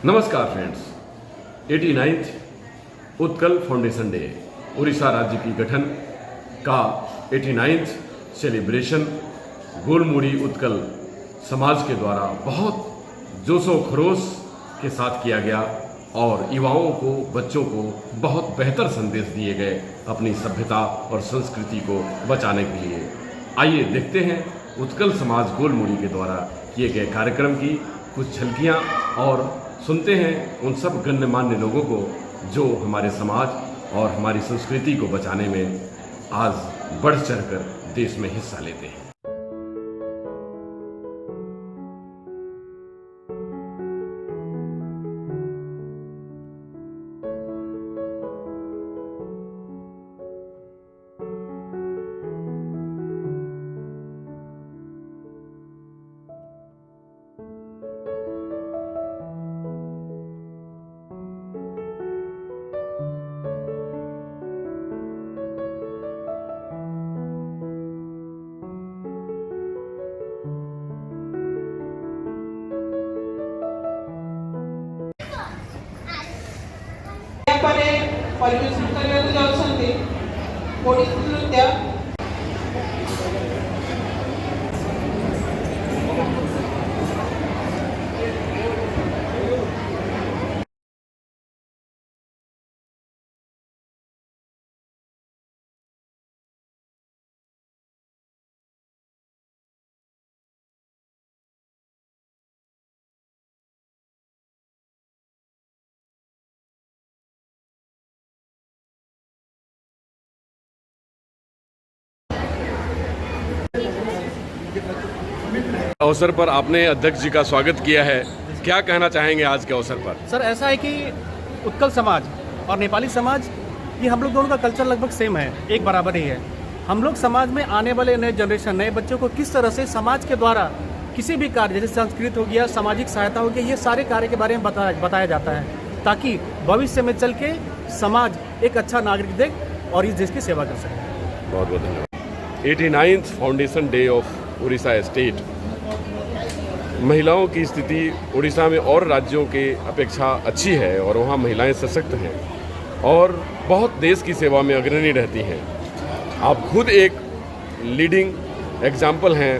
नमस्कार friends, 89th Utkal foundation day Orissa राज्य की गठन का 89th सेलिब्रेशन गोलमुड़ी उत्कल समाज के द्वारा बहुत जोशो खरोश के साथ किया गया और युवाओं को, बच्चों को बहुत बेहतर संदेश दिए गए अपनी सभ्यता और संस्कृति को बचाने के लिए। आइए देखते हैं उत्कल समाज गोलमुड़ी के द्वारा किए गए कार्यक्रम की कुछ झलकियाँ और सुनते हैं उन सब गण्यमान्य लोगों को जो हमारे समाज और हमारी संस्कृति को बचाने में आज बढ़ चढ़कर देश में हिस्सा लेते हैं। ପରିବେଷଣ କରିବାକୁ ଯାଉଛନ୍ତି ଓଡ଼ିଶୀ ନୃତ୍ୟ। अवसर पर आपने अध्यक्ष जी का स्वागत किया है, क्या कहना चाहेंगे आज के अवसर पर? सर, ऐसा है कि उत्कल समाज और नेपाली समाज ये हम लोग दोनों का कल्चर लगभग सेम है, एक बराबर ही है। हम लोग समाज में आने वाले नए जनरेशन, नए बच्चों को किस तरह से समाज के द्वारा किसी भी कार्य जैसे संस्कृत हो गया, सामाजिक सहायता हो गया, ये सारे कार्य के बारे में बताया जाता है ताकि भविष्य में चल के समाज एक अच्छा नागरिक दे और इस देश की सेवा कर सके। बहुत बहुत धन्यवाद। 89th foundation day of Orissa state. महिलाओं की स्थिति उड़ीसा में और राज्यों के अपेक्षा अच्छी है और वहाँ महिलाएं सशक्त हैं और बहुत देश की सेवा में अग्रणी रहती हैं। आप खुद एक लीडिंग एग्जाम्पल हैं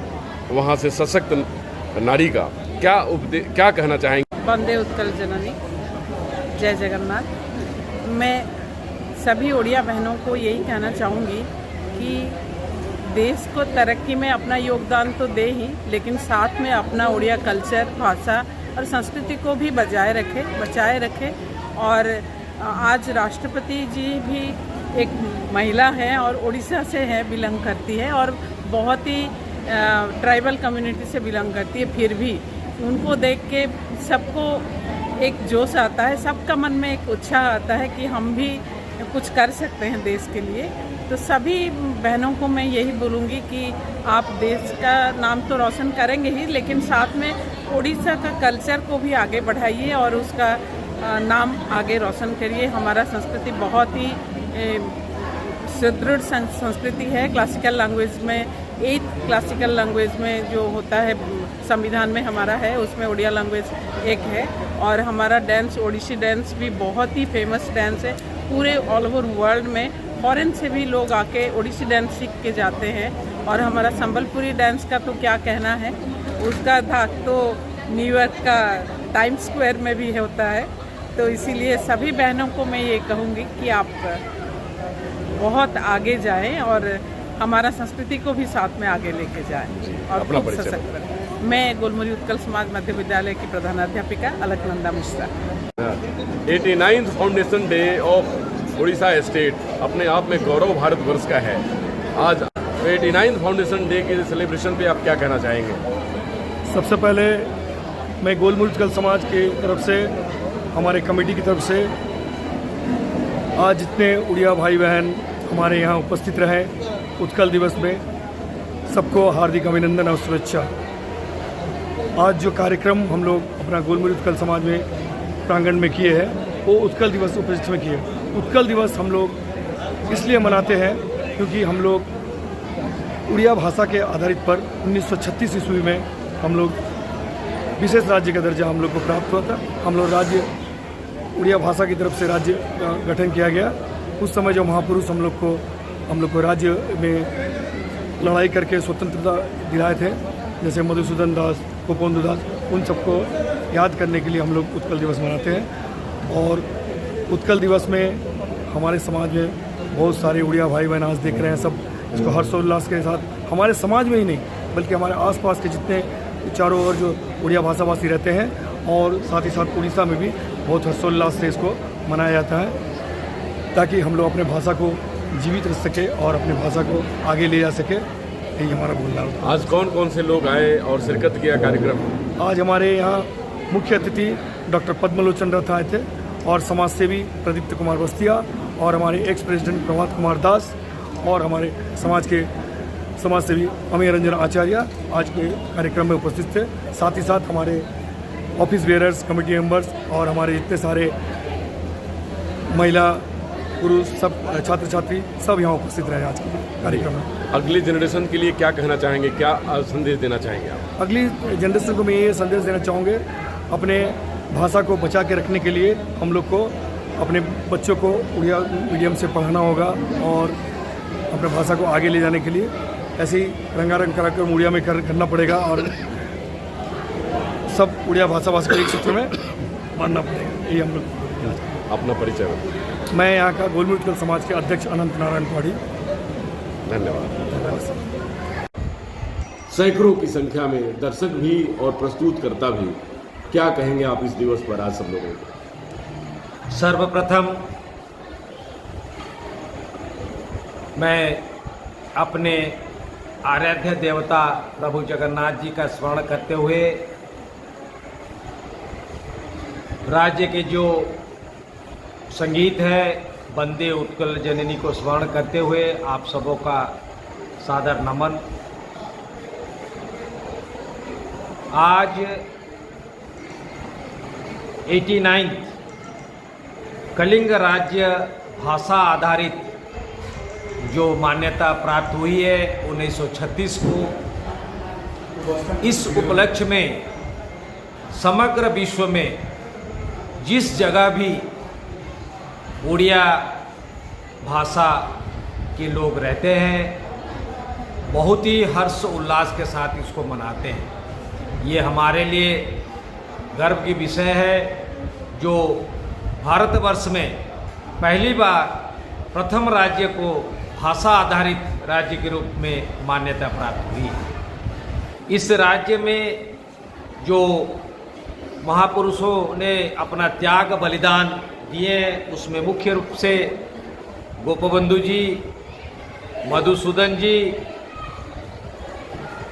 वहाँ से सशक्त नारी का। क्या कहना चाहेंगे? वंदे उत्कल जननी, जय जगन्नाथ। मैं सभी उड़िया बहनों को यही कहना चाहूँगी कि देश को तरक्की में अपना योगदान तो दे ही, लेकिन साथ में अपना उड़िया कल्चर, भाषा और संस्कृति को भी बचाए रखे। और आज राष्ट्रपति जी भी एक महिला है और उड़ीसा से है, बिलोंग करती है और बहुत ही ट्राइबल कम्युनिटी से बिलोंग करती है। फिर भी उनको देख के सबको एक जोश आता है, सबका मन में एक उत्साह आता है कि हम भी कुछ कर सकते हैं देश के लिए। तो सभी बहनों को मैं यही बोलूँगी कि आप देश का नाम तो रोशन करेंगे ही, लेकिन साथ में उड़ीसा का कल्चर को भी आगे बढ़ाइए और उसका नाम आगे रोशन करिए। हमारा संस्कृति बहुत ही सुदृढ़ संस्कृति है। क्लासिकल लैंग्वेज में 8th क्लासिकल लैंग्वेज में जो होता है संविधान में हमारा है, उसमें उड़िया लैंग्वेज एक है। और हमारा डांस, ओडिसी डांस भी बहुत ही फेमस डांस है। पूरे ऑल ओवर वर्ल्ड में फॉरेन से भी लोग आके ओडिसी डांस सीख के जाते हैं। और हमारा संबलपुरी डांस का तो क्या कहना है, उसका धाक तो न्यूयॉर्क का टाइम स्क्वायर में भी होता है। तो इसीलिए सभी बहनों को मैं ये कहूँगी कि आप बहुत आगे जाएं और हमारा संस्कृति को भी साथ में आगे लेके जाएं और खूब सशक्त बनें। मैं गोलमुड़ी उत्कल समाज मध्य विद्यालय की प्रधानाध्यापिका Alaknanda Mishra. 89th foundation day of Orissa state अपने आप में गौरव भारतवर्ष का है। आज 89th फाउंडेशन डे के सेलिब्रेशन पे आप क्या कहना चाहेंगे? सबसे पहले मैं गोलमुड़ी उत्कल समाज की तरफ से, हमारे कमेटी की तरफ से आज जितने उड़िया भाई बहन हमारे यहाँ उपस्थित रहे उत्कल दिवस में, सबको हार्दिक अभिनंदन और शुभेच्छा। आज जो कार्यक्रम हम लोग अपना गोलमुड़ी उत्कल समाज में प्रांगण में किए हैं वो उत्कल दिवस उपस्थित में किए। उत्कल दिवस हम लोग इसलिए मनाते हैं क्योंकि हम लोग उड़िया भाषा के आधारित पर 1936 ईस्वी में हम लोग विशेष राज्य का दर्जा हम लोग को प्राप्त हुआ था। हम लोग राज्य उड़िया भाषा की तरफ से राज्य का गठन किया गया। उस समय जो महापुरुष हम लोग को राज्य में लड़ाई करके स्वतंत्रता दिलाए थे, जैसे मधुसूदन दास, गोपोंदु दास, उन सबको याद करने के लिए हम लोग उत्कल दिवस मनाते हैं। और उत्कल दिवस में हमारे समाज में बहुत सारे उड़िया भाई बहन आज देख रहे हैं, सब इसको हर्षोल्लास के साथ, हमारे समाज में ही नहीं बल्कि हमारे आसपास के जितने चारों ओर जो उड़िया भाषाभाषी रहते हैं और साथ ही साथ उड़ीसा में भी बहुत हर्षोल्लास से इसको मनाया जाता है, ताकि हम लोग अपने भाषा को जीवित रख सके और अपनी भाषा को आगे ले जा सके। यही हमारा बोलना है। आज कौन कौन से लोग आए और शिरकत किया कार्यक्रम? आज हमारे यहाँ मुख्य अतिथि डॉक्टर पद्मलोचन रथ आए थे और समाज सेवी प्रदीप्त कुमार बस्तिया और हमारे एक्स प्रेसिडेंट प्रभात कुमार दास और हमारे समाज के समाज सेवी अमीय रंजन आचार्य आज के कार्यक्रम में उपस्थित थे। साथ ही साथ हमारे ऑफिस बेयरर्स, कमेटी मेंबर्स और हमारे जितने सारे महिला पुरुष सब छात्र छात्री सब यहाँ उपस्थित रहे आज के कार्यक्रम में। अगली जनरेशन के लिए क्या कहना चाहेंगे, क्या संदेश देना चाहेंगे आप? अगली जनरेशन को मैं ये संदेश देना चाहूँगे, अपने भाषा को बचा के रखने के लिए हम लोग को अपने बच्चों को उड़िया मीडियम से पढ़ाना होगा और अपने भाषा को आगे ले जाने के लिए ऐसे ही रंगारंग कार्यक्रम उड़िया में करना पड़ेगा और सब उड़िया भाषाभाषी को एक सूत्र में मानना पड़ेगा। यही हम लोग। अपना परिचय बताइए। मैं यहाँ का गोलमुरी उत्कल समाज के अध्यक्ष अनंत नारायण पहाड़ी। धन्यवाद। सैकड़ों की संख्या में दर्शक भी और प्रस्तुतकर्ता भी, क्या कहेंगे आप इस दिवस पर आज सब लोगों को? सर्वप्रथम मैं अपने आराध्य देवता प्रभु जगन्नाथ जी का स्मरण करते हुए राज्य के जो संगीत है वंदे उत्कल जननी को स्मरण करते हुए आप सबों का सादर नमन। आज 89 कलिंग राज्य भाषा आधारित जो मान्यता प्राप्त हुई है 1936 को, इस उपलक्ष्य में समग्र विश्व में जिस जगह भी उड़िया भाषा के लोग रहते हैं बहुत ही हर्ष उल्लास के साथ इसको मनाते हैं। ये हमारे लिए गर्व की विषय है जो भारतवर्ष में पहली बार प्रथम राज्य को भाषा आधारित राज्य के रूप में मान्यता प्राप्त हुई है। इस राज्य में जो महापुरुषों ने अपना त्याग बलिदान दिए उसमें मुख्य रूप से गोपबंधु जी, मधुसूदन जी,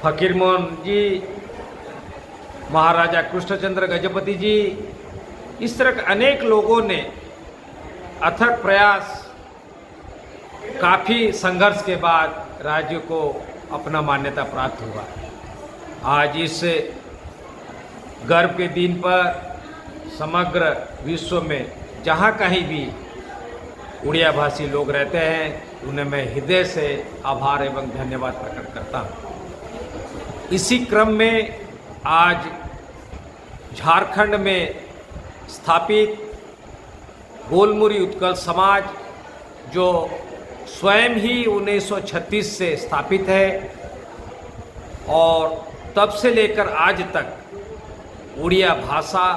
फकीरमोहन जी, महाराजा कृष्णचंद्र गजपति जी, इस तरह के अनेक लोगों ने अथक प्रयास, काफ़ी संघर्ष के बाद राज्य को अपना मान्यता प्राप्त हुआ। आज इस गर्व के दिन पर समग्र विश्व में जहाँ कहीं भी उड़िया भाषी लोग रहते हैं उन्हें मैं हृदय से आभार एवं धन्यवाद प्रकट करता हूँ। इसी क्रम में आज झारखंड में स्थापित गोलमुरी उत्कल समाज जो स्वयं ही 1936 से स्थापित है और तब से लेकर आज तक उड़िया भाषा,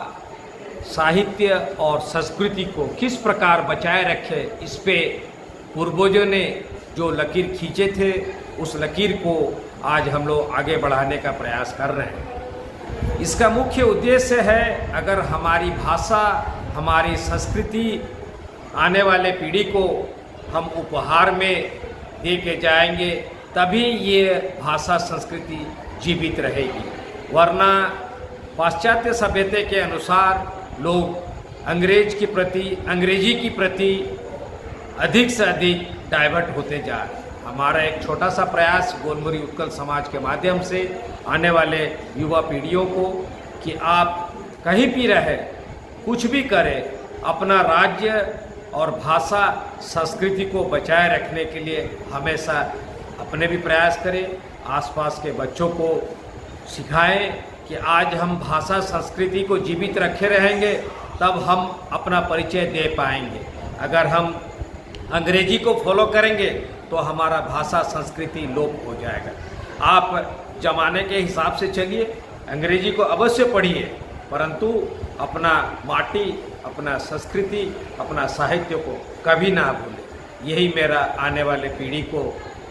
साहित्य और संस्कृति को किस प्रकार बचाए रखे इस पे पूर्वजों ने जो लकीर खींचे थे उस लकीर को आज हम लोग आगे बढ़ाने का प्रयास कर रहे हैं। इसका मुख्य उद्देश्य है अगर हमारी भाषा, हमारी संस्कृति आने वाले पीढ़ी को हम उपहार में दे के जाएंगे तभी ये भाषा संस्कृति जीवित रहेगी, वरना पाश्चात्य सभ्यता के अनुसार लोग अंग्रेजी की प्रति अधिक से अधिक डाइवर्ट होते जा रहे हैं। हमारा एक छोटा सा प्रयास गोलमुरी उत्कल समाज के माध्यम से आने वाले युवा पीढ़ियों को कि आप कहीं भी रहे, कुछ भी करें, अपना राज्य और भाषा संस्कृति को बचाए रखने के लिए हमेशा अपने भी प्रयास करें, आसपास के बच्चों को सिखाएं कि आज हम भाषा संस्कृति को जीवित रखे रहेंगे तब हम अपना परिचय दे पाएंगे। अगर हम अंग्रेजी को फॉलो करेंगे तो हमारा भाषा संस्कृति लोप हो जाएगा। आप जमाने के हिसाब से चलिए, अंग्रेजी को अवश्य पढ़िए, परंतु अपना माटी, अपना संस्कृति, अपना साहित्य को कभी ना भूलें। यही मेरा आने वाले पीढ़ी को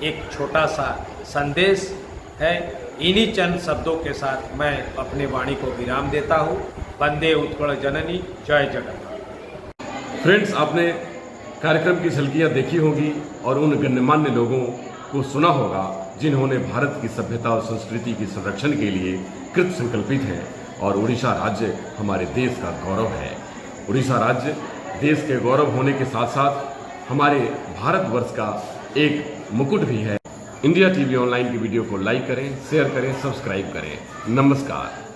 एक छोटा सा संदेश है। इन्हीं चंद शब्दों के साथ मैं अपनी वाणी को विराम देता हूँ। वंदे उत्कल जननी, जय जगन्नाथ। फ्रेंड्स, आपने कार्यक्रम की झलकियाँ देखी होगी और उन गण्यमान्य लोगों को सुना होगा जिन्होंने भारत की सभ्यता और संस्कृति के संरक्षण के लिए कृत संकल्पित हैं। और उड़ीसा राज्य हमारे देश का गौरव है। उड़ीसा राज्य देश के गौरव होने के साथ साथ हमारे भारतवर्ष का एक मुकुट भी है। इंडिया टीवी ऑनलाइन की वीडियो को लाइक करें, शेयर करें, सब्सक्राइब करें। नमस्कार।